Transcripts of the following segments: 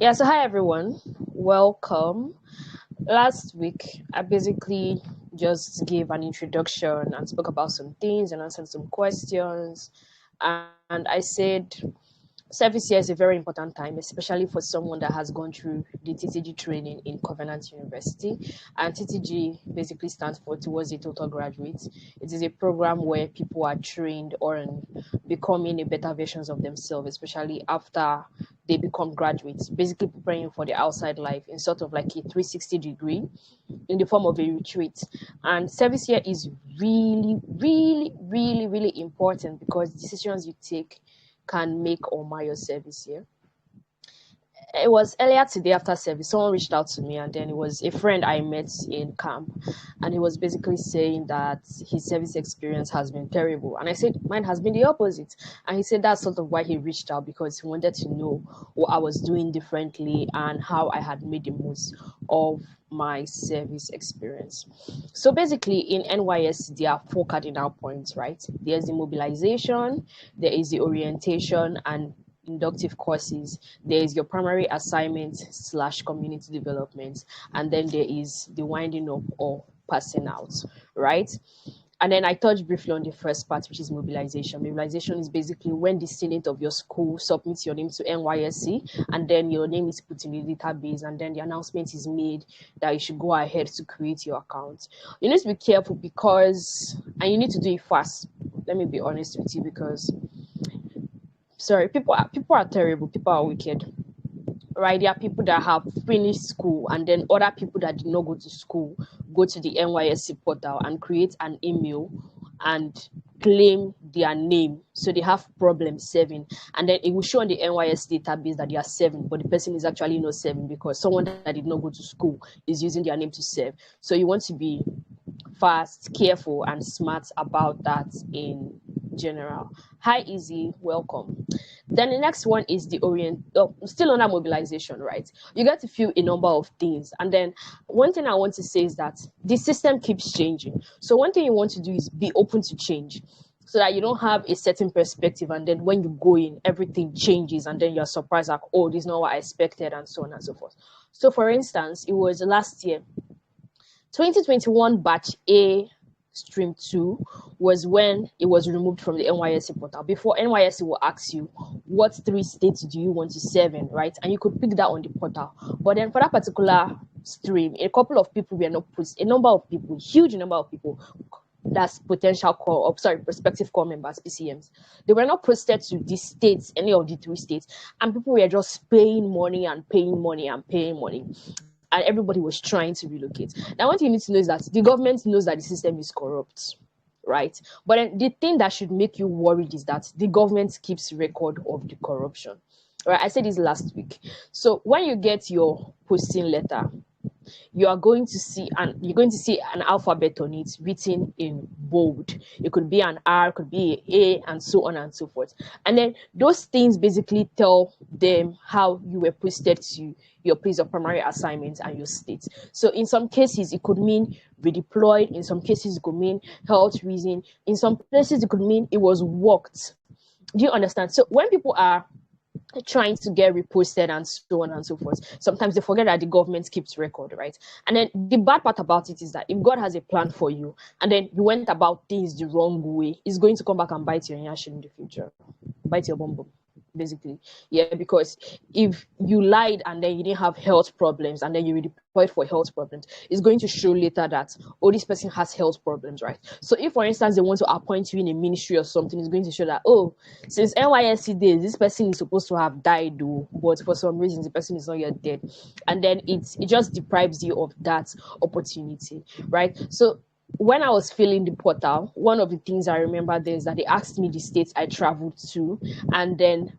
Yeah, so hi everyone. Welcome. Last week, I basically just gave an introduction and spoke about some things and answered some questions. And I said service year is a very important time, especially for someone that has gone through the TTG training in Covenant University. And TTG basically stands for Towards a Total Graduate. It is a program where people are trained on becoming a better versions of themselves, especially after they become graduates, basically preparing for the outside life in sort of like a 360-degree in the form of a retreat. And service year is really important because decisions you take can make or mar your service year. It was earlier today after service, someone reached out to me, and then it was a friend I met in camp, and he was basically saying that his service experience has been terrible. And I said, mine has been the opposite. And he said that's sort of why he reached out because he wanted to know what I was doing differently and how I had made the most of my service experience. So basically, in NYSC, there are four cardinal points, right? There's the mobilization, there is the orientation and inductive courses. There is your primary assignment slash community development, and then there is the winding up or passing out, right? And then I touched briefly on the first part, which is mobilization. Mobilization is basically when the senate of your school submits your name to NYSC, and then your name is put in the database, and then the announcement is made that you should go ahead to create your account. You need to be careful because, and you need to do it fast. Let me be honest with you because sorry, people are terrible, people are wicked, right? There are people that have finished school and then other people that did not go to school go to the NYSC portal and create an email and claim their name, so they have problems serving, and then it will show on the NYSC database that they are serving, but the person is actually not serving because someone that did not go to school is using their name to serve. So you want to be fast, careful, and smart about that in general. Hi, Easy, welcome. Then the next one is the still under mobilization, right? You get to feel a number of things. And then one thing I want to say is that the system keeps changing. So one thing you want to do is be open to change so that you don't have a certain perspective. And then when you go in, everything changes. And then you're surprised, like, oh, this is not what I expected, and so on and so forth. So for instance, it was last year, 2021 batch A stream 2 was when it was removed from the NYSC portal. Before, NYSC will ask you what 3 states do you want to serve in, right? And you could pick that on the portal. But then for that particular stream, a couple of people were not put, a number of people, huge number of people, that's potential core, prospective core members, PCMs. They were not posted to the states, any of the 3 states, and people were just paying money and paying money and paying money. And everybody was trying to relocate. Now, what you need to know is that the government knows that the system is corrupt, right? But then the thing that should make you worried is that the government keeps record of the corruption. Right? I said this last week. So when you get your posting letter, you're going to see an alphabet on it written in bold. It could be an R, could be an A, and so on and so forth. And then those things basically tell them how you were posted to your place of primary assignment and your state. So in some cases it could mean redeployed, in some cases it could mean health reason, in some places it could mean it was worked. Do you understand? So when people are trying to get reposted and so on and so forth, sometimes they forget that the government keeps record, right? And then the bad part about it is that if God has a plan for you and then you went about things the wrong way, it's going to come back and bite you in your ass in the future, bite your bum bum, basically. Yeah, because if you lied and then you didn't have health problems and then you redeployed for health problems, it's going to show later that, oh, this person has health problems, right? So if, for instance, they want to appoint you in a ministry or something, it's going to show that, oh, since NYSC days, this person is supposed to have died, though, but for some reason, the person is not yet dead. And then it just deprives you of that opportunity, right? So when I was filling the portal, one of the things I remember there is that they asked me the states I traveled to, and then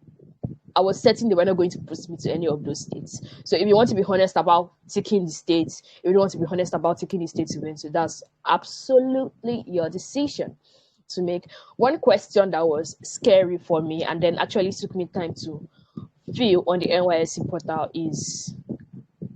I was certain they were not going to post me to any of those states. So if you want to be honest about taking the states, if you want to be honest about taking the states you went to, that's absolutely your decision to make. One question that was scary for me and then actually took me time to fill on the NYSC portal is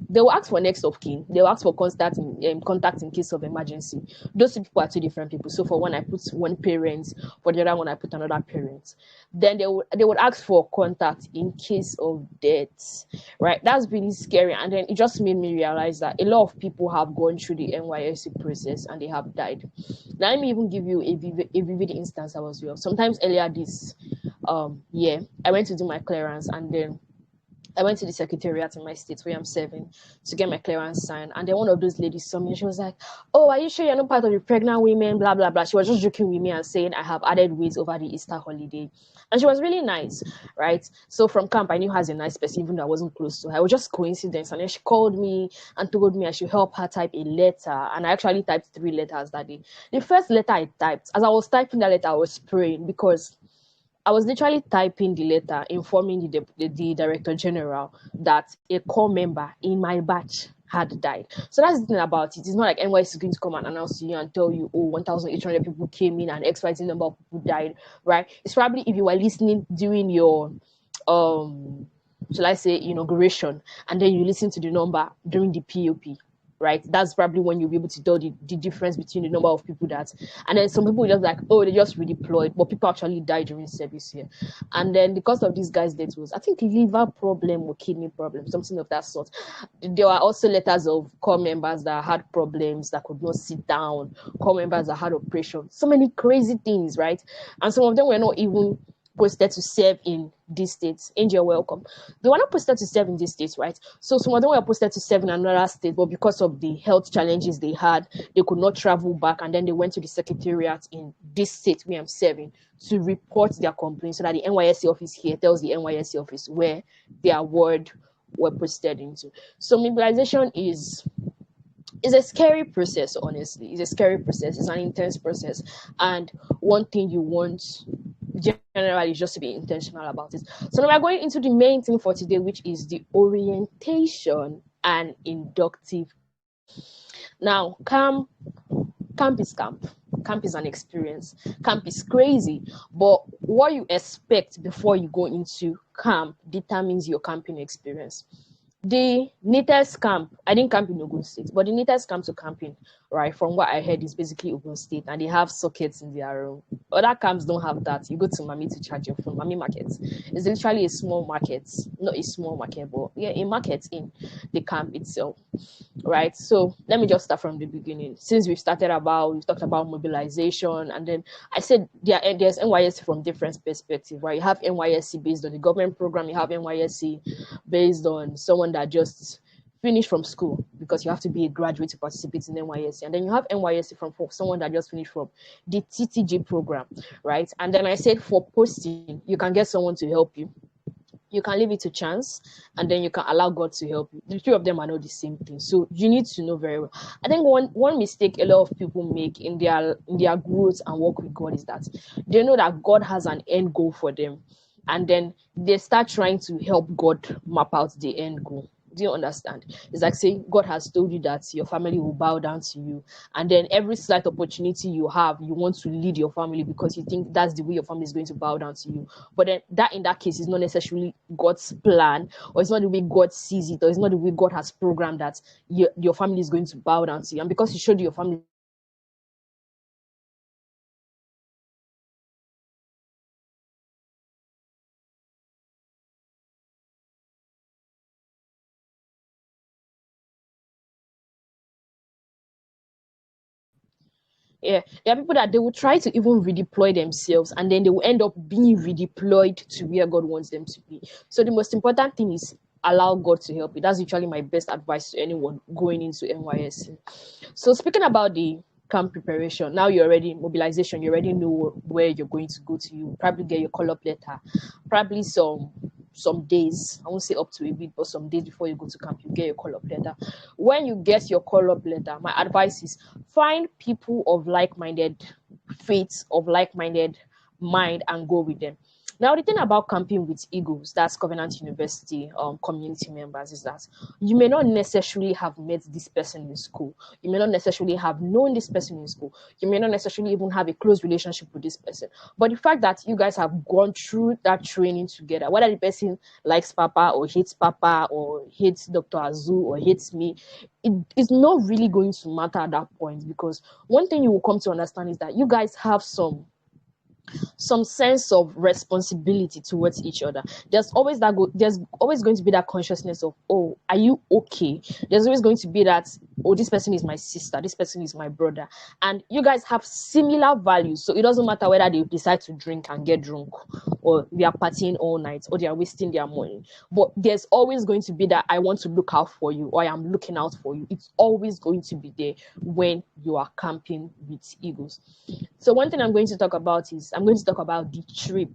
They will ask for next of kin. They will ask for contact in case of emergency. Those two people are two different people. So for one, I put one parent. For the other one, I put another parent. Then they would ask for contact in case of death. Right? That's really scary. And then it just made me realize that a lot of people have gone through the NYSC process and they have died. Now let me even give you a vivid instance I was with. Sometimes earlier this year, I went to do my clearance, and then I went to the secretariat in my state where I'm serving to get my clearance signed. And then one of those ladies saw me and she was like, "Oh, are you sure you're not part of the pregnant women? Blah, blah, blah." She was just joking with me and saying I have added weight over the Easter holiday. And she was really nice, right? So from camp, I knew her as a nice person, even though I wasn't close to her. It was just coincidence. And then she called me and told me I should help her type a letter. And I actually typed 3 letters that day. The first letter I typed, as I was typing that letter, I was praying because I was literally typing the letter informing the director general that a core member in my batch had died. So that's the thing about it. It's not like NYC is going to come and announce to you and tell you, oh, 1,800 people came in and XYZ number of people died, right? It's probably if you were listening during your, shall I say, inauguration, and then you listen to the number during the POP, right? That's probably when you'll be able to tell the difference between the number of people that, and then some people just like, oh, they just redeployed, but people actually died during service here. And then the cause of these guys' death was, I think, liver problem or kidney problem, something of that sort. There were also letters of core members that had problems that could not sit down, core members that had operations, so many crazy things, right? And some of them were not even posted to serve in these states. Angel, welcome. They were not posted to serve in these states, right? So some of them were posted to serve in another state, but because of the health challenges they had, they could not travel back, and then they went to the secretariat in this state where I'm serving to report their complaints so that the NYSC office here tells the NYSC office where their word were posted into. So mobilization is a scary process, honestly. It's a scary process. It's an intense process. And one thing you want generally is just to be intentional about it. So now we're going into the main thing for today, which is the orientation and inductive. Now, camp is camp. Camp is an experience. Camp is crazy. But what you expect before you go into camp determines your camping experience. The neatest camp, I didn't camp in Ogun State, but the neatest camp to camping, right, from what I heard, is basically Ogun State, and they have sockets in their room. Other camps don't have that. You go to Mami to charge your phone. Mami market is literally a small market, not a small market, but yeah, a market in the camp itself, right? So let me just start from the beginning. Since we've talked about mobilization, and then I said there's NYSC from different perspectives, right? You have NYSC based on the government program, you have NYSC based on someone that just finished from school, because you have to be a graduate to participate in NYSC, and then you have NYSC from someone that just finished from the TTG program, right? And then I said for posting, you can get someone to help you. You can leave it to chance, and then you can allow God to help you. The two of them are not the same thing, so you need to know very well. I think one mistake a lot of people make in their growth and work with God is that they know that God has an end goal for them, and then they start trying to help God map out the end goal. Do you understand? It's like saying God has told you that your family will bow down to you, and then every slight opportunity you have, you want to lead your family because you think that's the way your family is going to bow down to you. But then that in that case is not necessarily God's plan, or it's not the way God sees it, or it's not the way God has programmed that your family is going to bow down to you. And because you showed your family yeah, there are people that they will try to even redeploy themselves, and then they will end up being redeployed to where God wants them to be. So the most important thing is allow God to help you. That's usually my best advice to anyone going into NYSC. So speaking about the camp preparation, now you're already mobilization, you already know where you're going to go to. You probably get your call up letter, probably some days, I won't say up to a week, but some days before you go to camp, you get your call up letter. When you get your call up letter, my advice is find people of like-minded faith, of like-minded mind, and go with them. Now, the thing about camping with Eagles, that's Covenant University community members, is that you may not necessarily have met this person in school. You may not necessarily have known this person in school. You may not necessarily even have a close relationship with this person. But the fact that you guys have gone through that training together, whether the person likes Papa or hates Dr. Azu or hates me, it is not really going to matter at that point, because one thing you will come to understand is that you guys have some sense of responsibility towards each other. There's always going to be that consciousness of, oh, are you okay? There's always going to be that, oh, this person is my sister, this person is my brother, and you guys have similar values. So it doesn't matter whether they decide to drink and get drunk, or they are partying all night, or they are wasting their money, but there's always going to be that I want to look out for you, or I am looking out for you. It's always going to be there when you are camping with Eagles. So one thing I'm going to talk about is I'm going to talk about the trip,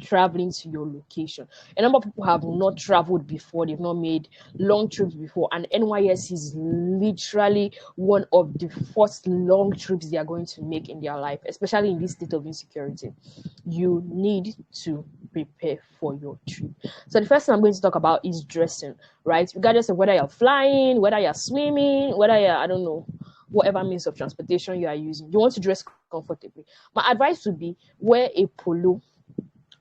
traveling to your location. A number of people have not traveled before, they've not made long trips before, and NYSC is literally one of the first long trips they are going to make in their life, especially in this state of insecurity. You need to prepare for your trip. So the first thing I'm going to talk about is dressing, right? Regardless of whether you're flying, whether you're swimming, whether you're, I don't know, whatever means of transportation you are using, you want to dress comfortably. My advice would be wear a polo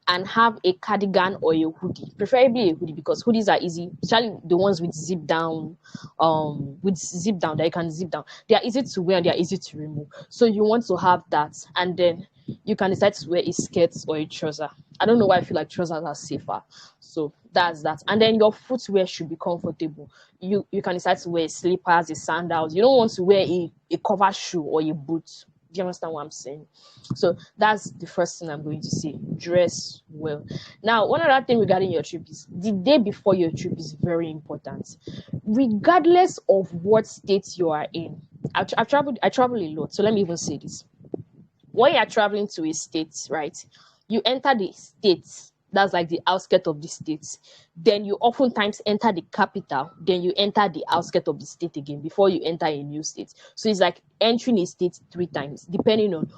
and have a cardigan or a hoodie, preferably a hoodie, because hoodies are easy, especially the ones with zip down, that you can zip down. They are easy to wear and they are easy to remove. So you want to have that, and then you can decide to wear a skirt or a trouser. I don't know why I feel like trousers are safer. So that's that. And then your footwear should be comfortable. You can decide to wear slippers, a sandals. You don't want to wear a cover shoe or a boot. Do you understand what I'm saying? So that's the first thing I'm going to say. Dress well. Now, one other thing regarding your trip is the day before your trip is very important. Regardless of what state you are in. I travel a lot. So let me even say this. When you're traveling to a state, right? You enter the state, that's like the outskirts of the state. Then you oftentimes enter the capital, then you enter the outskirts of the state again before you enter a new state. So it's like entering a state 3 times, depending on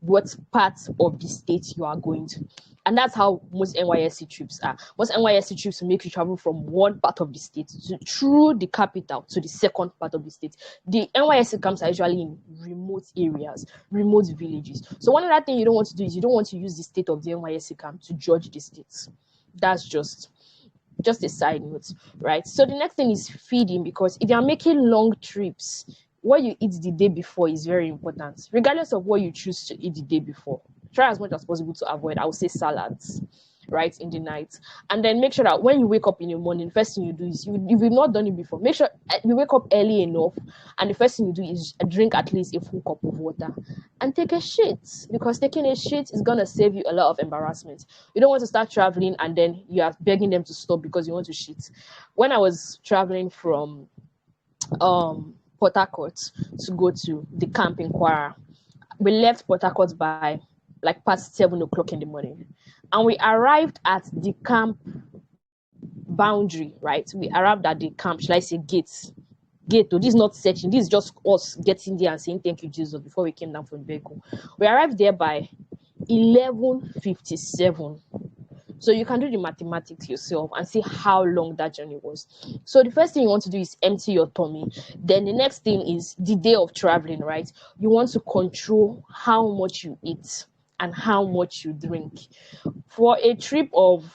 what part of the state you are going to. And that's how most NYSC trips are. Most NYSC trips will make you travel from one part of the state through the capital to the second part of the state. The NYSC camps are usually in remote areas, remote villages. So one other thing you don't want to do is you don't want to use the state of the NYSC camp to judge the states. That's just a side note, right? So the next thing is feeding, because if you're making long trips, what you eat the day before is very important, regardless of what you choose to eat the day before. Try as much as possible to avoid, I would say, salads, right, in the night. And then make sure that when you wake up in the morning, the first thing you do is, if you've not done it before, make sure you wake up early enough, and the first thing you do is drink at least a full cup of water and take a shit, because taking a shit is going to save you a lot of embarrassment. You don't want to start traveling and then you are begging them to stop because you want to shit. When I was traveling from Port Harcourt to go to the camp in Kwara, we left Port Harcourt by like past 7 o'clock in the morning, and we arrived at the camp boundary, right? We arrived at the camp, shall I say gate. So this is not searching, this is just us getting there and saying thank you, Jesus, before we came down from the vehicle. We arrived there by 11:57. So you can do the mathematics yourself and see how long that journey was. So the first thing you want to do is empty your tummy. Then the next thing is the day of traveling, right? You want to control how much you eat and how much you drink. For a trip of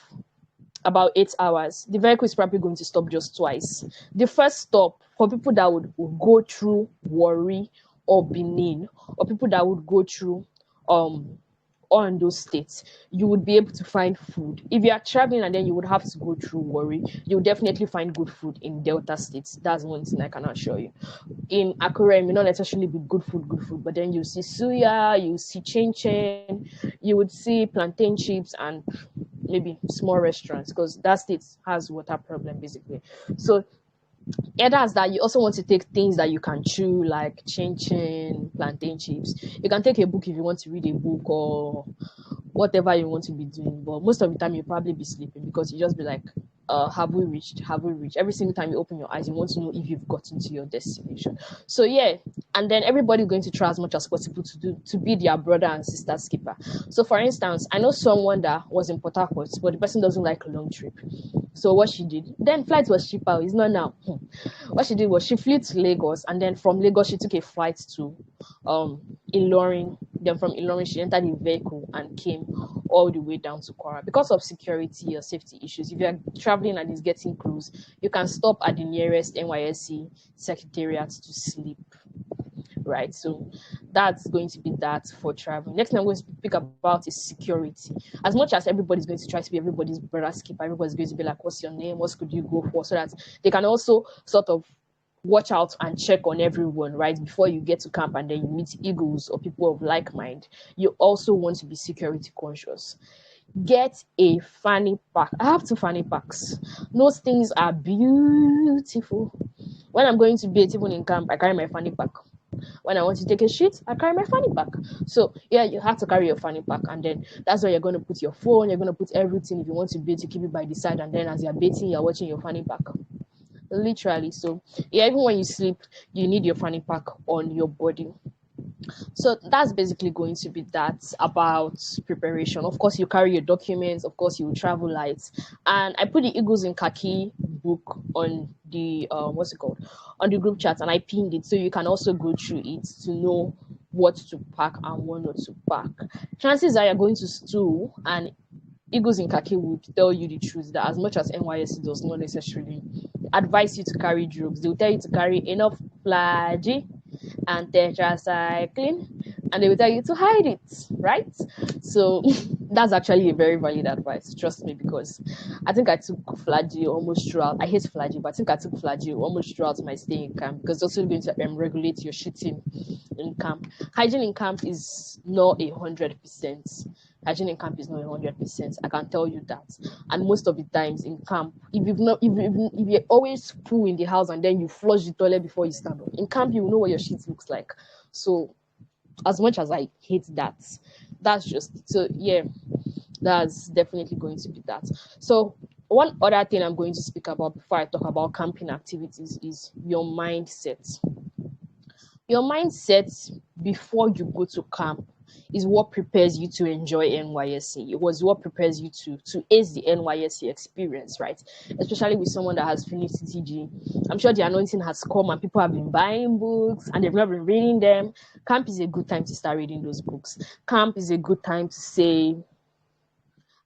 about 8 hours, the vehicle is probably going to stop just twice. The first stop, for people that would go through Warri or Benin, or people that would go through or in those states, you would be able to find food. If you are traveling and then you would have to go through Warri, you will definitely find good food in Delta states. That's one thing I can assure you. In Akure, it may not necessarily be good food, but then you see suya, you see chen, you would see plantain chips and maybe small restaurants, because that state has water problem basically. So yeah, that's that. You also want to take things that you can chew, like chen, plantain chips. You can take a book if you want to read a book or whatever you want to be doing. But most of the time, you'll probably be sleeping, because you just be like, have we reached? Have we reached? Every single time you open your eyes, you want to know if you've gotten to your destination. So yeah, and then everybody's going to try as much as possible to be their brother and sister's keeper. So for instance, I know someone that was in Port Harcourt, but the person doesn't like a long trip. So what she did, then flight was cheaper. It's not now. What she did was she flew to Lagos, and then from Lagos she took a flight to Ilorin. Then from Ilorin she entered a vehicle and came all the way down to Kwara. Because of security or safety issues, if you are traveling and it's getting close, you can stop at the nearest NYSC secretariat to sleep. Right, so that's going to be that for travel. Next thing I'm going to speak about is security. As much as everybody's going to try to be everybody's brother's keeper, everybody's going to be like, what's your name, what could you go for, so that they can also sort of watch out and check on everyone, right, before you get to camp and then you meet eagles or people of like mind. You also want to be security conscious. Get a fanny pack. I have 2 fanny packs. Those things are beautiful. When I'm going to be even in camp, I carry my fanny pack. When I want to take a shit, I carry my fanny pack. So yeah, you have to carry your fanny pack, and then that's where you're going to put your phone, you're going to put everything. If you want to bait, you keep it by the side, and then as you're baiting, you're watching your fanny pack. Literally. So yeah, even when you sleep, you need your fanny pack on your body. So that's basically going to be that about preparation. Of course, you carry your documents. Of course, you will travel light. And I put the Eagles in Khaki book on the what's it called, on the group chat, and I pinned it so you can also go through it to know what to pack and what not to pack. Chances are you're going to school, and Eagles in Khaki will tell you the truth that as much as NYSC does not necessarily advise you to carry drugs, they will tell you to carry enough flagy and tetracycline, and they will tell you to hide it, right? So that's actually a very valid advice, trust me, because I think I took flagy almost throughout. I hate flagy, but I think I took flagy almost throughout my stay in camp, because it's also going to regulate your shitting in camp. Hygiene in camp is not 100%. Hygiene in camp is not 100%. I can tell you that. And most of the times in camp, if you're always poo in the house and then you flush the toilet before you stand up, in camp you will know what your shit looks like. So as much as I hate that, that's just so yeah, that's definitely going to be that. So one other thing I'm going to speak about before I talk about camping activities is your mindset. Your mindset before you go to camp is what prepares you to enjoy NYSC. It was what prepares you to ace the NYSC experience, right? Especially with someone that has finished CTG. I'm sure the anointing has come and people have been buying books and they've not been reading them. Camp is a good time to start reading those books. Camp is a good time to say,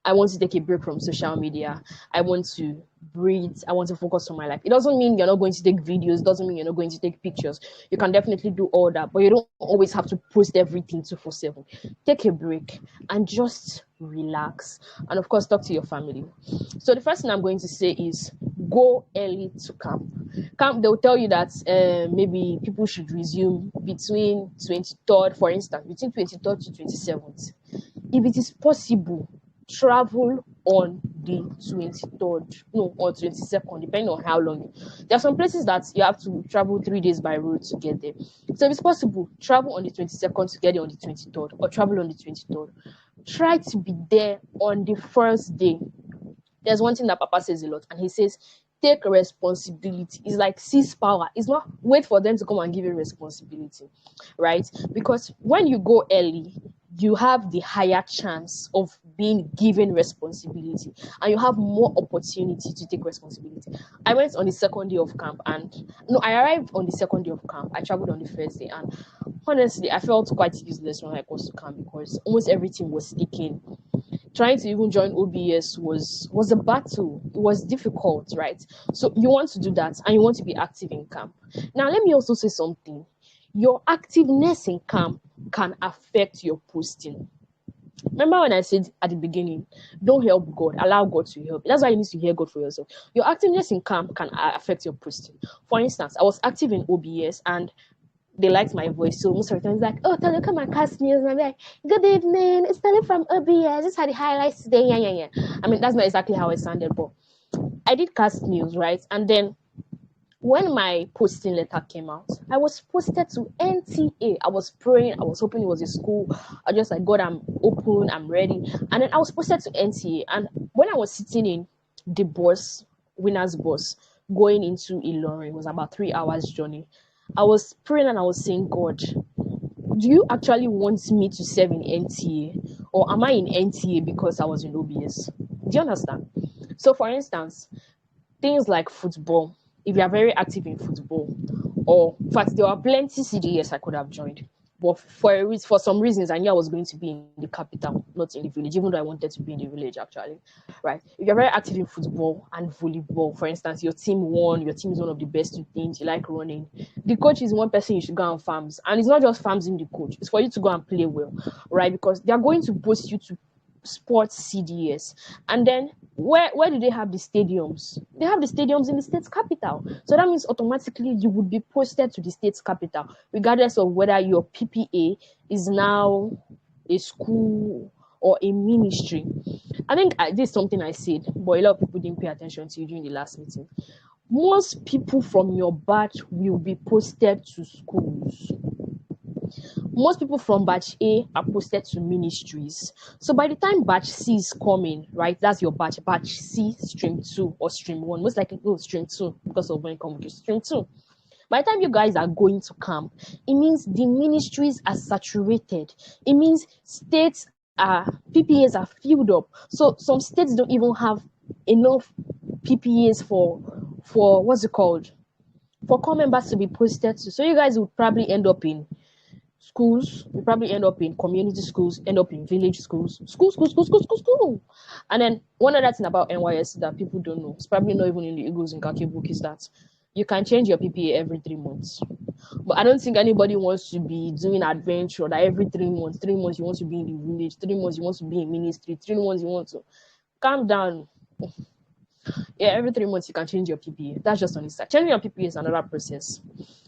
I want to take a break from social media. I want to breathe. I want to focus on my life. It doesn't mean you're not going to take videos. It doesn't mean you're not going to take pictures. You can definitely do all that, but you don't always have to post everything 247. Take a break and just relax. And of course, talk to your family. So the first thing I'm going to say is go early to camp. Camp, they'll tell you that maybe people should resume between 23rd, for instance, between 23rd to 27th. If it is possible, travel on the 23rd, no, or 22nd, depending on how long. There are some places that you have to travel 3 days by road to get there. So if it's possible, travel on the 22nd to get there on the 23rd, or travel on the 23rd. Try to be there on the first day. There's one thing that Papa says a lot, and he says, take responsibility. It's like seize power. It's not wait for them to come and give you responsibility, right? Because when you go early, you have the higher chance of being given responsibility and you have more opportunity to take responsibility. I went on the second day of camp, and no, I arrived on the second day of camp. I traveled on the first day, and honestly, I felt quite useless when I got to camp because almost everything was taken. Trying to even join OBS was a battle. It was difficult, right? So you want to do that and you want to be active in camp. Now, let me also say something. Your activeness in camp can affect your posting. Remember when I said at the beginning, don't help God, allow God to help. That's why you need to hear God for yourself. Your activeness in camp can affect your posting. For instance, I was active in OBS and they liked my voice. So most of the time, it's like, oh, Tali, come and cast news. And I'm like, good evening. It's Tali from OBS. This had the highlights today. Yeah. I mean, that's not exactly how it sounded, but I did cast news, right? And then when my posting letter came out, I was posted to NTA. I was praying. I was hoping it was a school. I just like, God, I'm open. I'm ready. And then I was posted to NTA. And when I was sitting in the bus, winner's bus, going into Ilorin, it was about 3 hours journey. I was praying and I was saying, God, do you actually want me to serve in NTA, or am I in NTA because I was in OBS? Do you understand? So, for instance, things like football, if you are very active in football, or in fact, there were plenty CDS I could have joined. But for some reasons, I knew I was going to be in the capital, not in the village, even though I wanted to be in the village actually. Right? If you're very active in football and volleyball, for instance, your team won, your team is one of the best two teams, you like running. The coach is one person you should go and farms. And it's not just farms in the coach, it's for you to go and play well, right? Because they are going to post you to sports CDS. And then where do they have the stadiums? They have the stadiums in the state's capital. So that means automatically you would be posted to the state's capital, regardless of whether your PPA is now a school or a ministry. I think this is something I said, but a lot of people didn't pay attention to during the last meeting. Most people from your batch will be posted to schools. Most people from batch A are posted to ministries. So by the time batch C is coming, right, that's your batch C, stream 2 or stream 1, most likely no, stream 2, because of when convocation, stream 2. By the time you guys are going to camp, it means the ministries are saturated. It means states are, PPAs are filled up. So some states don't even have enough PPAs for what's it called? For core members to be posted to. So you guys would probably end up in schools, we probably end up in community schools, end up in village schools, school. And then one other thing about NYSC that people don't know, it's probably not even in the Eagles in Kaki book, is that you can change your PPA every 3 months. But I don't think anybody wants to be doing adventure that every 3 months, 3 months you want to be in the village, 3 months you want to be in ministry, 3 months you want to calm down. Yeah, every 3 months you can change your PPA. That's just on the side. Changing your PPA is another process,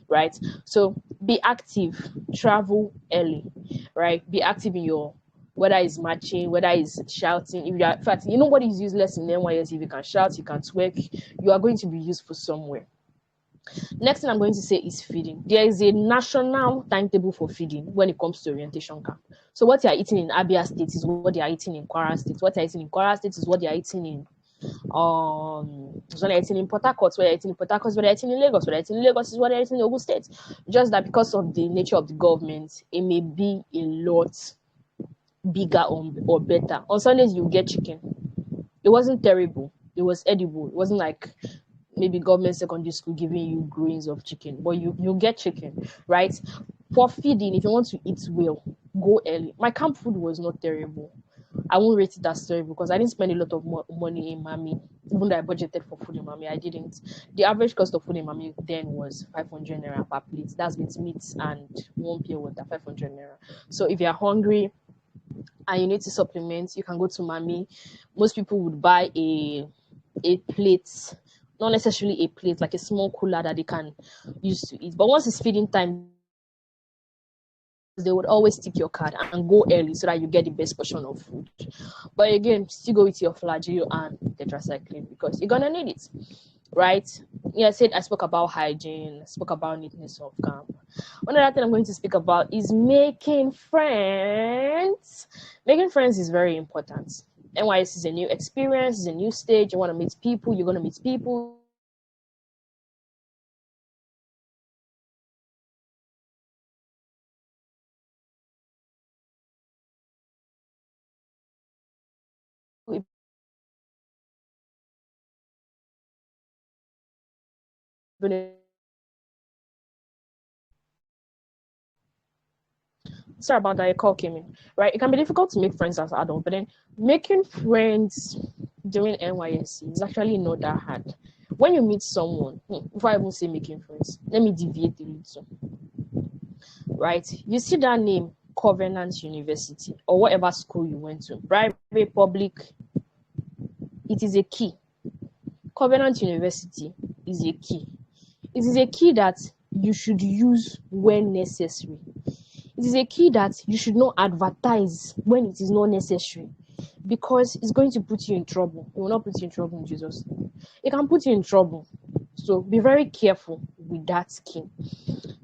right? So be active, travel early, right? Be active in your, whether it's marching, whether it's shouting. If you are, in fact, nobody is useless in NYS. If you can shout, you can twerk, you are going to be useful somewhere. Next thing I'm going to say is feeding. There is a national timetable for feeding when it comes to orientation camp. So what you are eating in Abia State is what they are eating in Kwara State. What you are eating in Kwara State is what they are eating in so they're eating in Port Harcourt, where they're eating in Port Harcourt, where they're eating in Lagos, where they're eating in Lagos is what they're eating in Ogun State. Just that because of the nature of the government, it may be a lot bigger or better. On Sundays, you get chicken. It wasn't terrible. It was edible. It wasn't like maybe government secondary school giving you grains of chicken, but you get chicken, right? For feeding, if you want to eat well, go early. My camp food was not terrible. I won't rate it as terrible because I didn't spend a lot of money in Mami. Even though I budgeted for food in Mami, I didn't. The average cost of food in Mami then was 500 naira per plate. That's with meat and one pure water, 500 naira. So if you're hungry and you need to supplement, you can go to Mami. Most people would buy a plate, not necessarily a plate, like a small cooler that they can use to eat. But once it's feeding time, they would always stick your card and go early so that you get the best portion of food. But again, still go with your flagyl and tetracycline because you're gonna need it, right? Yeah, I spoke about hygiene, I spoke about neatness of camp. One other thing I'm going to speak about is making friends. Making friends is very important. NYS is a new experience, it's a new stage. You want to meet people, you're gonna meet people. Sorry about that, a call came in. Right? It can be difficult to make friends as adults, but then making friends during NYSC is actually not that hard. When you meet someone, before I even say making friends, let me deviate a little. Right? You see that name, Covenant University, or whatever school you went to, private, public, it is a key. Covenant University is a key. It is a key that you should use when necessary. It is a key that you should not advertise when it is not necessary because it's going to put you in trouble. It will not put you in trouble in Jesus' name. It can put you in trouble. So be very careful with that key.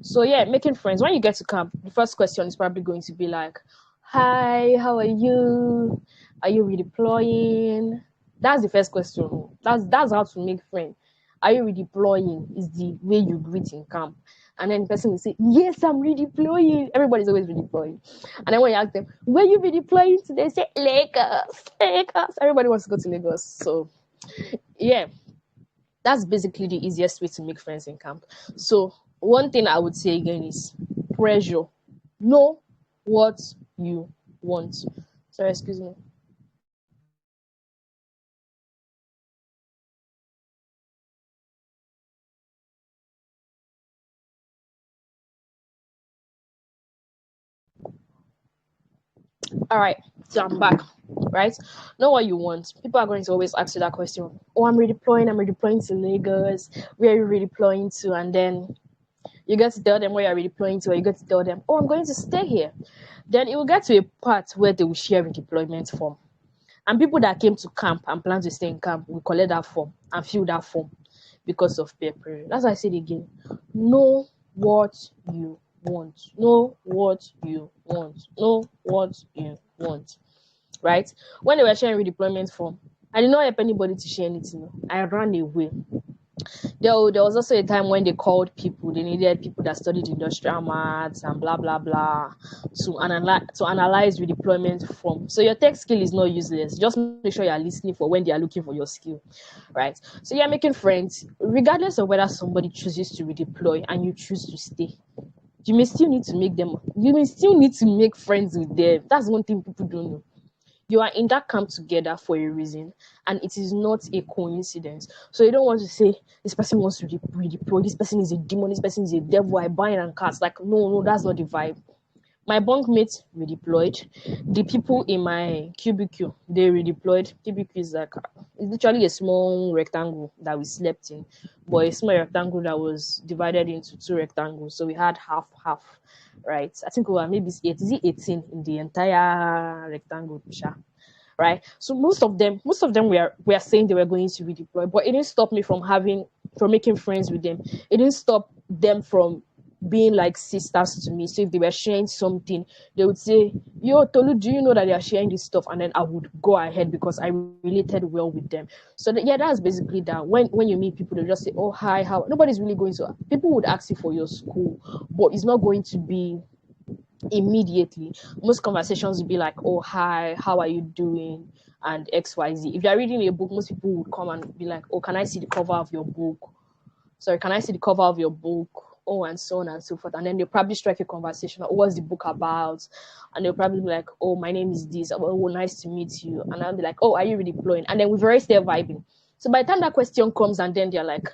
So yeah, making friends. When you get to camp, the first question is probably going to be like, hi, how are you? Are you redeploying? That's the first question. That's how to make friends. Are you redeploying? Is the way you greet in camp. And then the person will say, yes, I'm redeploying. Everybody's always redeploying. And then when you ask them, where you redeploying to? They say, Lagos, Lagos. Everybody wants to go to Lagos. So, yeah, that's basically the easiest way to make friends in camp. So, one thing I would say again is pressure. Know what you want. Sorry, excuse me. All right, so I'm back. Right? Know what you want. People are going to always ask you that question. Oh, I'm redeploying to Lagos. Where are you redeploying to? And then you get to tell them where you're redeploying to, or you get to tell them, oh, I'm going to stay here. Then it will get to a part where they will share a deployment form. And people that came to camp and plan to stay in camp will collect that form and fill that form because of peer pressure. That's why I said again, know what you want. Know what you want. Know what you want. Right? When they were sharing redeployment form, I did not help anybody to share anything. I ran away. There was also a time when they called people. They needed people that studied industrial maths and blah blah blah to analyze redeployment form. So your tech skill is not useless. Just make sure you are listening for when they are looking for your skill, right? So you're making friends, regardless of whether somebody chooses to redeploy and you choose to stay. You may still need to make them. You may still need to make friends with them. That's one thing people don't know. You are in that camp together for a reason, and it is not a coincidence. So you don't want to say this person wants to redeploy, this person is a demon, this person is a devil, I bind and cast. Like, no, that's not the vibe. My bunkmates redeployed. The people in my cubicle, they redeployed. Cubicle is like it's literally a small rectangle that we slept in, but a small rectangle that was divided into two rectangles. So we had half half, right? I think we were maybe eight. Is it 18 in the entire rectangle? Sha? Right? So most of them were saying they were going to redeploy, but it didn't stop me from making friends with them. It didn't stop them from being like sisters to me. So if they were sharing something, they would say, yo, Tolu, do you know that they are sharing this stuff? And then I would go ahead because I related well with them. So yeah, that's basically that. When you meet people, they just say, oh, hi, how? Nobody's really going to. People would ask you for your school, but it's not going to be immediately. Most conversations will be like, oh, hi, how are you doing? And XYZ. If you're reading a book, most people would come and be like, oh, can I see the cover of your book? Sorry, can I see the cover of your book? Oh, and so on and so forth. And then they'll probably strike a conversation. Oh, what's the book about? And they'll probably be like, oh, my name is this. Oh, nice to meet you. And I'll be like, oh, are you redeploying? And then we've already started vibing. So by the time that question comes and then they're like,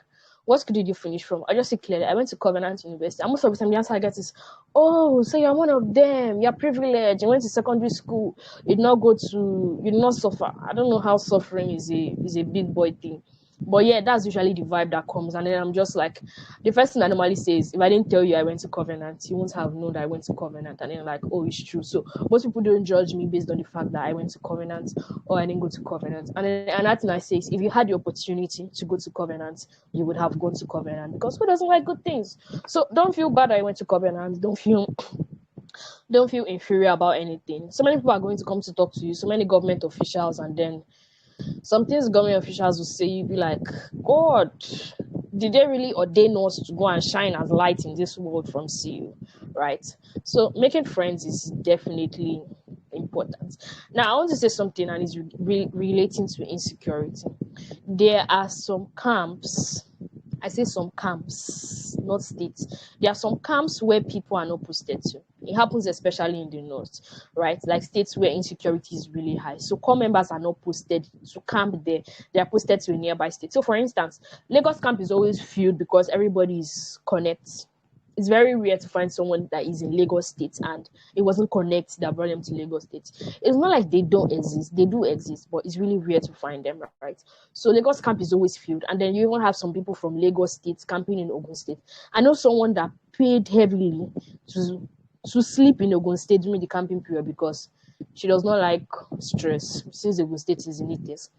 what school did you finish from? I just say clearly, I went to Covenant University. And most of the time the answer I get is, oh, so you're one of them. You're privileged. You went to secondary school. You did not suffer. I don't know how suffering is a big boy thing. But yeah, that's usually the vibe that comes. And then I'm just like, the first thing I normally say is, if I didn't tell you I went to Covenant, you won't have known that I went to Covenant. And then like, oh, it's true. So most people don't judge me based on the fact that I went to Covenant or I didn't go to Covenant. And then another thing I say is, if you had the opportunity to go to Covenant, you would have gone to Covenant, because who doesn't like good things? So don't feel bad that I went to Covenant. Don't feel inferior about anything. So many people are going to come to talk to you, so many government officials, and then some things government officials will say, you'll be like, God, did they really ordain us to go and shine as light in this world from CU? Right? So making friends is definitely important. Now, I want to say something, and it's relating to insecurity. There are some camps. I say some camps, not states. There are some camps where people are not posted to. It happens especially in the north, right? Like states where insecurity is really high. So core members are not posted to camp there. They are posted to a nearby state. So for instance, Lagos camp is always filled because everybody is connected. It's very rare to find someone that is in Lagos State and it wasn't Connect that brought them to Lagos State. It's not like they don't exist. They do exist, but it's really rare to find them, right? So Lagos camp is always filled. And then you even have some people from Lagos State camping in Ogun State. I know someone that paid heavily to sleep in Ogun State during the camping period because she does not like stress since Ogun State is in it.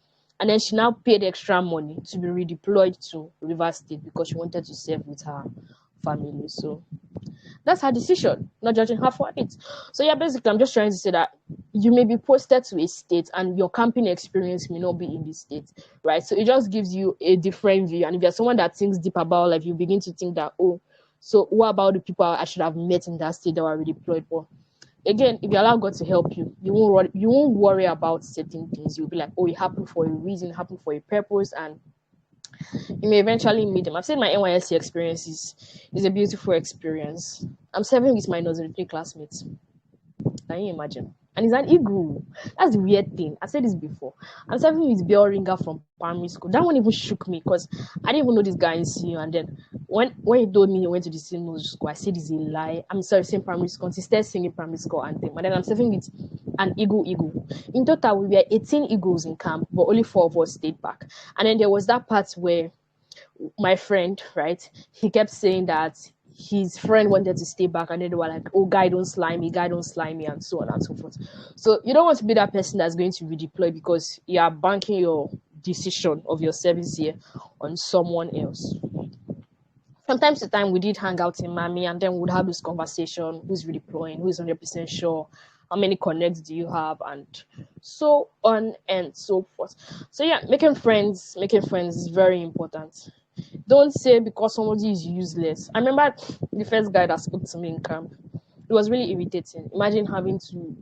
And then she now paid extra money to be redeployed to River State because she wanted to serve with her family. So that's her decision, not judging her for it. So yeah, basically I'm just trying to say that you may be posted to a state and your camping experience may not be in this state, right? So it just gives you a different view. And if you're someone that thinks deep about life, you begin to think that, oh, So what about the people I should have met in that state that were redeployed? But again, if you allow God to help you, you won't worry about certain things. You'll be like, oh, it happened for a reason, it happened for a purpose, and you may eventually meet them. I've said my NYSC experience is a beautiful experience. I'm serving with my nursery 3 classmates. Can you imagine? And it's an eagle. That's the weird thing. I said this before. I'm serving with Bell Ringer from primary school. That one even shook me because I didn't even know this guy in CU. And then when he told me he went to the same nursery school, I said it's a lie. I'm sorry, same primary school. He started singing primary school anthem. And then I'm serving with an eagle. In total, we were 18 eagles in camp, but only 4 of us stayed back. And then there was that part where my friend, right, he kept saying that his friend wanted to stay back, and then they were like, oh, guy don't slime me, and so on and so forth. So you don't want to be that person that's going to redeploy because you are banking your decision of your service here on someone else. From time to time we did hang out in Miami, and then we would have this conversation: who's redeploying, who's 100% sure, how many connects do you have, and so on and so forth. So yeah, making friends is very important. Don't say because somebody is useless. I remember the first guy that spoke to me in camp. It was really irritating. Imagine having to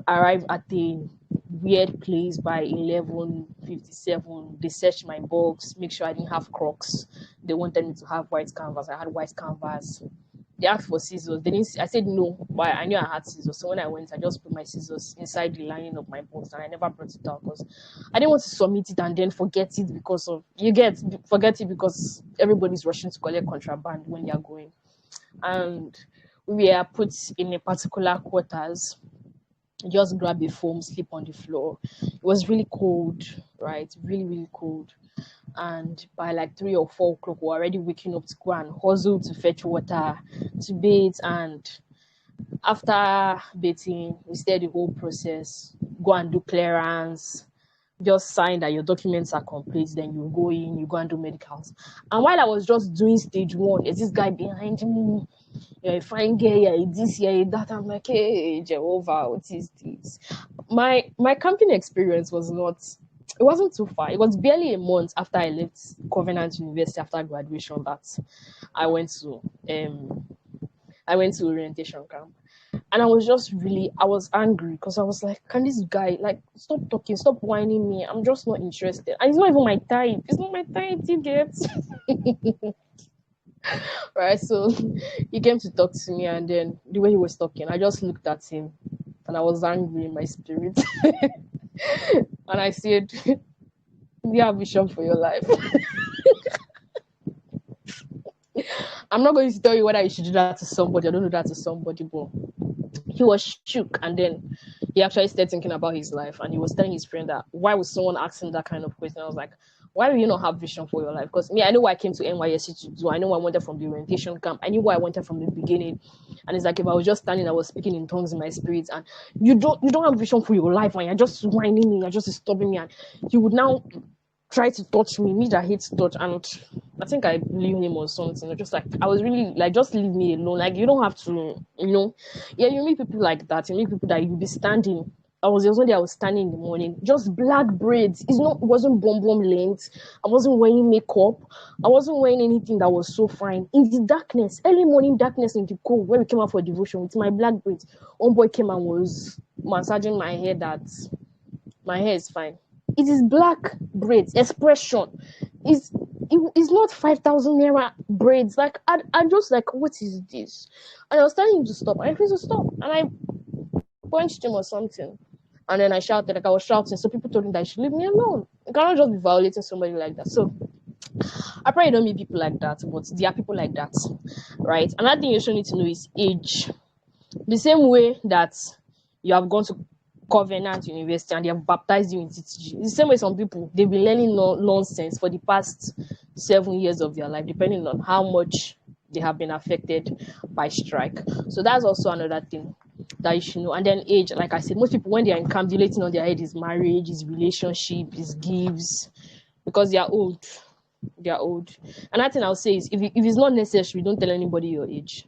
arrive at a weird place by 11:57. They searched my box, make sure I didn't have Crocs. They wanted me to have white canvas. I had white canvas. They asked for scissors. They didn't. I said no, but I knew I had scissors. So when I went, I just put my scissors inside the lining of my box, and I never brought it out because I didn't want to submit it and then forget it because forget it because everybody's rushing to collect contraband when they are going. And we are put in a particular quarters. Just grab a foam, sleep on the floor. It was really cold, right? Really, really cold. And by like 3 or 4 o'clock, we're already waking up to go and hustle to fetch water, to bathe. And after bathing, we start the whole process, go and do clearance, just sign that your documents are complete, then you go in, you go and do medicals. And while I was just doing stage 1, there's this guy behind me. You're a fine girl, you're this, you're that. I'm like, hey, Jehovah, what is this? My camping experience it wasn't too far. It was barely a month after I left Covenant University after graduation that I went to orientation camp. And I was angry because I was like, can this guy, like, stop talking, stop whining me. I'm just not interested. And it's not even my type. It's not my type, you get? Right, so he came to talk to me, and then the way he was talking, I just looked at him and I was angry in my spirit. And I said, do you have vision for your life? I'm not going to tell you whether you should do that to somebody or don't do that to somebody, but he was shook. And then he actually started thinking about his life, and he was telling his friend that why would someone ask him that kind of question? I was like, why do you not have vision for your life? Because me, I know what I came to NYSC to do. I know what I wanted from the orientation camp. I knew what I wanted from the beginning. And it's like if I was just standing, I was speaking in tongues in my spirit, and you don't have vision for your life, and you're just whining me, you're just disturbing me, and he would now try to touch me that hates touch. And I think I leave him or something. Just like I was really like, just leave me alone. Like you don't have to, Yeah, you meet people like that. You meet people that you'll be standing. There was one day I was standing in the morning, just black braids. It wasn't bomb length. I wasn't wearing makeup. I wasn't wearing anything that was so fine. In the darkness, early morning darkness in the cold, when we came out for devotion with my black braids, one boy came and was massaging my hair that my hair is fine. It is black braids, expression. It's not 5,000 naira braids. Like I'm just like, what is this? And I was telling him to stop. I refused to stop. And I punched him or something. And then I shouted, like I was shouting. So people told him that he should leave me alone. You cannot just be violating somebody like that. So I probably don't meet people like that, but there are people like that, right? Another thing you also need to know is age. The same way that you have gone to Covenant University and they have baptized you in TTG. It's the same way some people, they've been learning nonsense for the past 7 years of their life, depending on how much they have been affected by strike. So that's also another thing that you should know. And then age, like I said, most people when they are in camp, the only thing on their head is marriage, is relationship, is gives, because they are old. They are old. Another thing I'll say is if it's not necessary, don't tell anybody your age.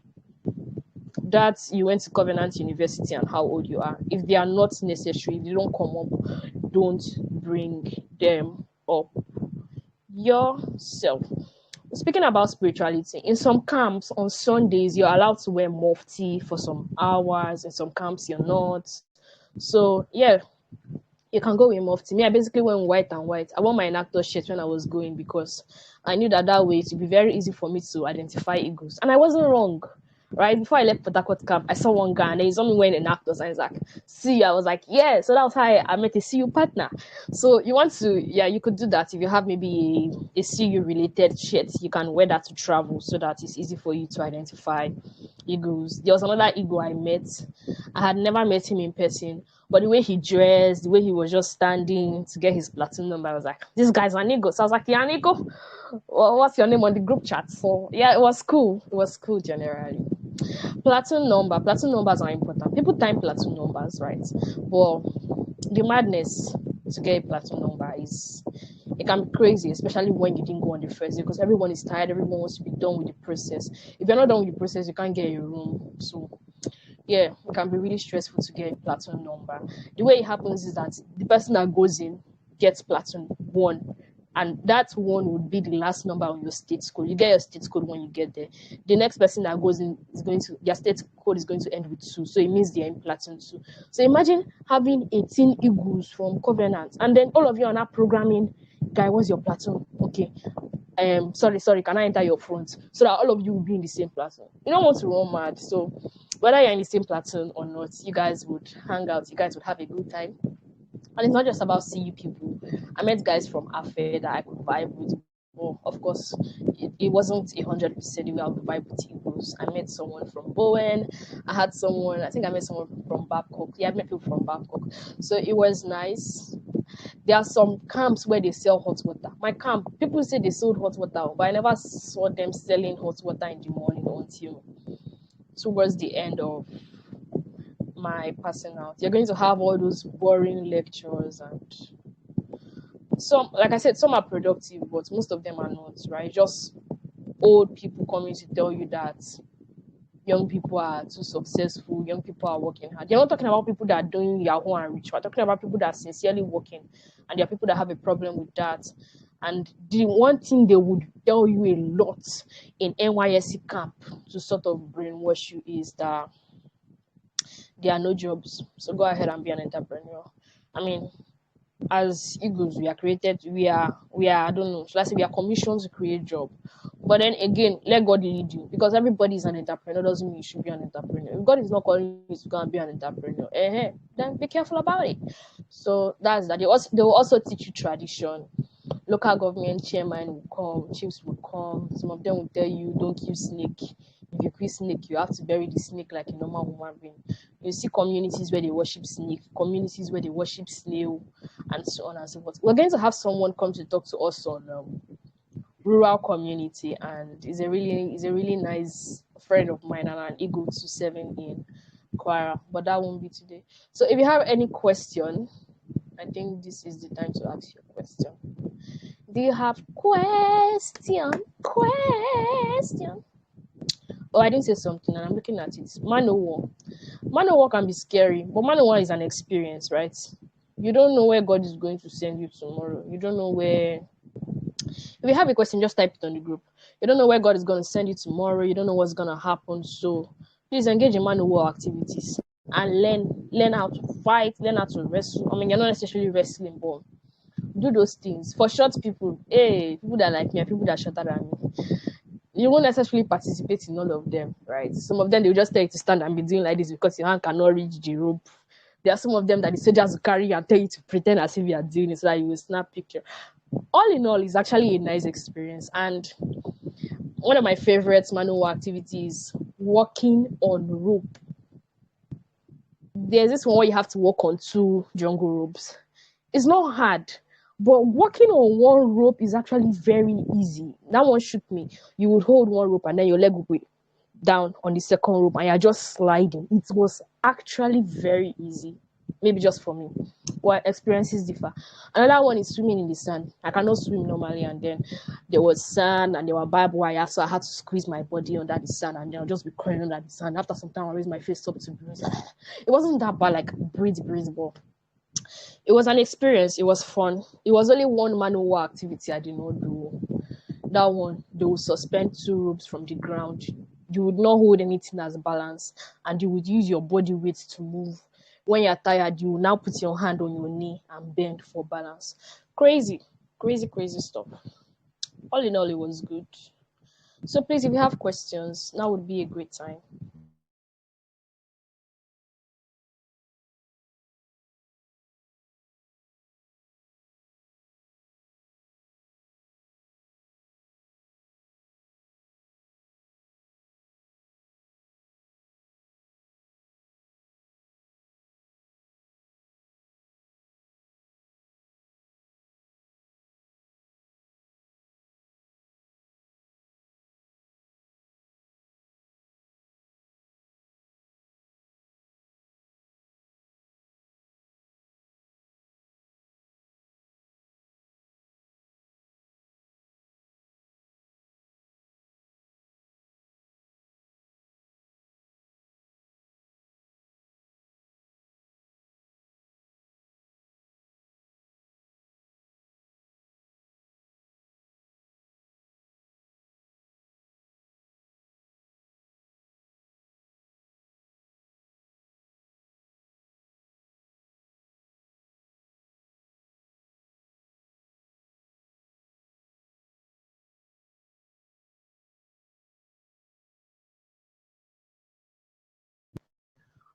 That you went to Covenant University and how old you are. If they are not necessary, if they don't come up, don't bring them up yourself. Speaking about spirituality, in some camps on Sundays, you're allowed to wear mufti for some hours. In some camps, you're not. So, yeah, you can go with mufti. Me, I basically went white and white. I wore my actor shirt when I was going because I knew that way it would be very easy for me to identify eagles. And I wasn't wrong. Right before I left Port Harcourt camp, I saw one guy and he saw me wearing an actor's and he's like, see you. I was like, yeah. So that was how I met a CU partner. So you want to, yeah, you could do that if you have maybe a CU related shirt. You can wear that to travel so that it's easy for you to identify eagles. There was another eagle I met. I had never met him in person, but the way he dressed, the way he was just standing to get his platoon number, I was like, this guy's an eagle. So I was like, yeah, an eagle. Well, what's your name on the group chat? So yeah, it was cool. It was cool generally. Platoon numbers are important. People time platoon numbers, right? But the madness to get a platoon number is, it can be crazy, especially when you didn't go on the first day because everyone is tired, everyone wants to be done with the process. If you're not done with the process, you can't get your room. So yeah, it can be really stressful to get a platoon number. The way it happens is that the person that goes in gets platoon one, and that one would be the last number on your state code. You get your state code when you get there. The next person that goes in is going to, their state code is going to end with 2, so it means they're in platoon 2. So imagine having 18 eagles from Covenant, and then all of you are now programming, guy, what's your platoon? Okay, sorry, can I enter your front? So that all of you will be in the same platoon. You don't want to run mad. So whether you're in the same platoon or not, you guys would hang out, you guys would have a good time. And it's not just about CU people. I met guys from Afe that I could vibe with. Well, of course, it wasn't 100% the way I would vibe with Eagles. I met someone from Bowen. I think I met someone from Babcock. Yeah, I met people from Babcock. So it was nice. There are some camps where they sell hot water. My camp, people say they sold hot water, but I never saw them selling hot water in the morning until towards the end of my passing out. You're going to have all those boring lectures, and some, like I said, some are productive, but most of them are not, right? Just old people coming to tell you that young people are too successful, young people are working hard. You're not talking about people that are doing Yahoo and rich. We're talking about people that are sincerely working, and there are people that have a problem with that. And the one thing they would tell you a lot in NYSC camp to sort of brainwash you is that there are no jobs. So go ahead and be an entrepreneur. I mean, as eagles, we are created, I don't know, should I say we are commissioned to create job. But then again, let God lead you, because everybody is an entrepreneur doesn't mean you should be an entrepreneur. If God is not calling you to go and be an entrepreneur, then be careful about it. So that's that. They will also teach you tradition. Local government chairman will come, chiefs will come. Some of them will tell you, don't kill snake. If you kill snake, you have to bury the snake like a normal human being. You see communities where they worship snake, communities where they worship snail, and so on and so forth. We're going to have someone come to talk to us on rural community, and is a really nice friend of mine and an eagle to 7 in Kwara, but that won't be today. So if you have any question, I think this is the time to ask your question. Do you have question? Oh, I didn't say something and I'm looking at it. Man o' war can be scary, but man o' war is an experience, right? You don't know where God is going to send you tomorrow. You don't know where. If you have a question, just type it on the group. You don't know where God is going to send you tomorrow. You don't know what's going to happen. So please engage in man o' war activities and learn how to fight, learn how to wrestle. I mean, you're not necessarily wrestling, but do those things. For short people, people that like me and people that are shorter than me, you won't necessarily participate in all of them, right? Some of them, they will just tell you to stand and be doing like this because your hand cannot reach the rope. There are some of them that the soldiers will carry you and tell you to pretend as if you are doing it so that you will snap picture. All in all, it's actually a nice experience. And one of my favorite manual activities, walking on rope. There's this one where you have to walk on 2 jungle ropes. It's not hard, but walking on one rope is actually very easy. That one shook me. You would hold one rope and then your leg would be down on the second rope and you're just sliding. It was actually very easy. Maybe just for me. Well, experiences differ. Another one is swimming in the sand. I cannot swim normally, and then there was sand and there were barbed wire, so I had to squeeze my body under the sand and then I'll just be crying under the sand. After some time, I raised my face up to breathe. It wasn't that bad, like breathe, but it was an experience. It was fun. It was only one manual activity I did not do. that one, they will suspend two ropes from the ground. You would not hold anything as balance, and you would use your body weight to move. When you're tired, you will now put your hand on your knee and bend for balance. Crazy, crazy, crazy stuff. All in all, it was good. So please, if you have questions, now would be a great time.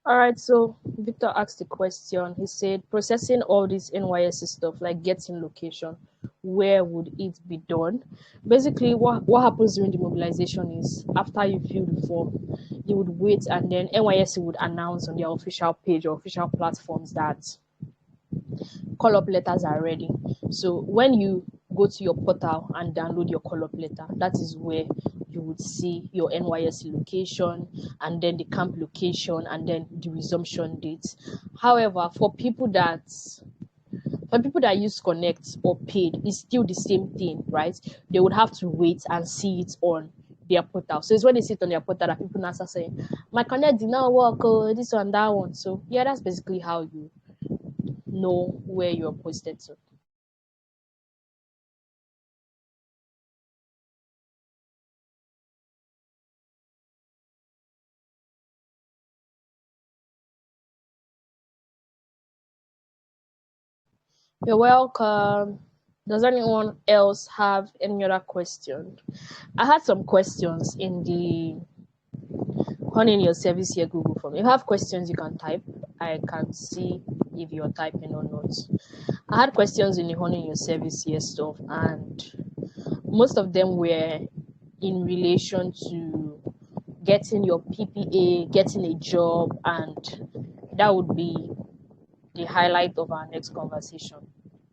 All right, so Victor asked the question. He said, processing all this NYSC stuff, like getting location, where would it be done? Basically, what happens during the mobilization is after you fill the form, you would wait, and then NYSC would announce on their official page or official platforms that call up letters are ready. So when you go to your portal and download your call up letter, that is where you would see your NYSC location and then the camp location and then the resumption date. However, for people that use Connect or paid, it's still the same thing, right? They would have to wait and see it on their portal. So it's when they sit on their portal that people now start saying, my Connect did not work, oh, this one, that one. So yeah, that's basically how you know where you're posted to. You're welcome. Does anyone else have any other question? I had some questions in the Honing Your Service here Google form. If you have questions, you can type. I can see if you're typing or not. I had questions in the Honing Your Service here stuff, and most of them were in relation to getting your PPA, getting a job, and that would be the highlight of our next conversation,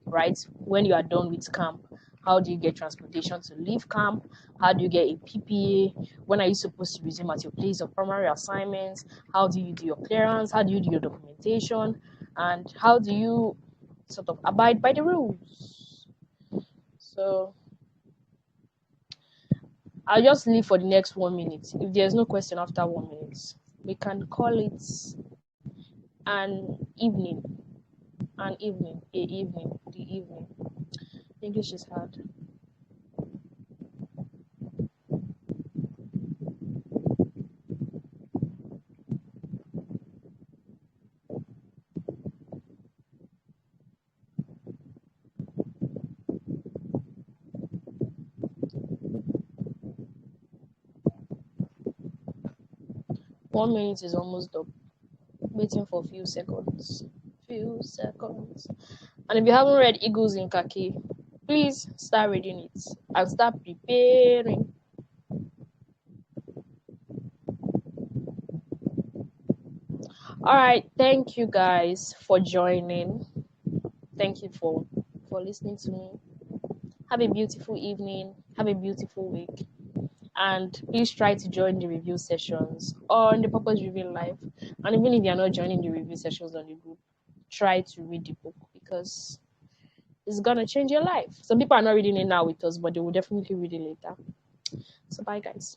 right? When you are done with camp, how do you get transportation to leave camp? How do you get a PPA? When are you supposed to resume at your place of primary assignments? How do you do your clearance? How do you do your documentation? And how do you sort of abide by the rules? So I'll just leave for the next 1 minute. If there's no question after 1 minute, we can call it an evening. An evening, a evening, the evening. English is hard. 1 minute is almost up. Waiting for a few seconds. Few seconds. And if you haven't read Eagles in Khaki, please start reading it and start preparing. All right, thank you guys for joining. Thank you for listening to me. Have a beautiful evening. Have a beautiful week. And please try to join the review sessions on the Purpose Review Live. And even if you're not joining the review sessions on the group, try to read the book because it's gonna change your life. Some people are not reading it now with us, but they will definitely read it later. So bye guys.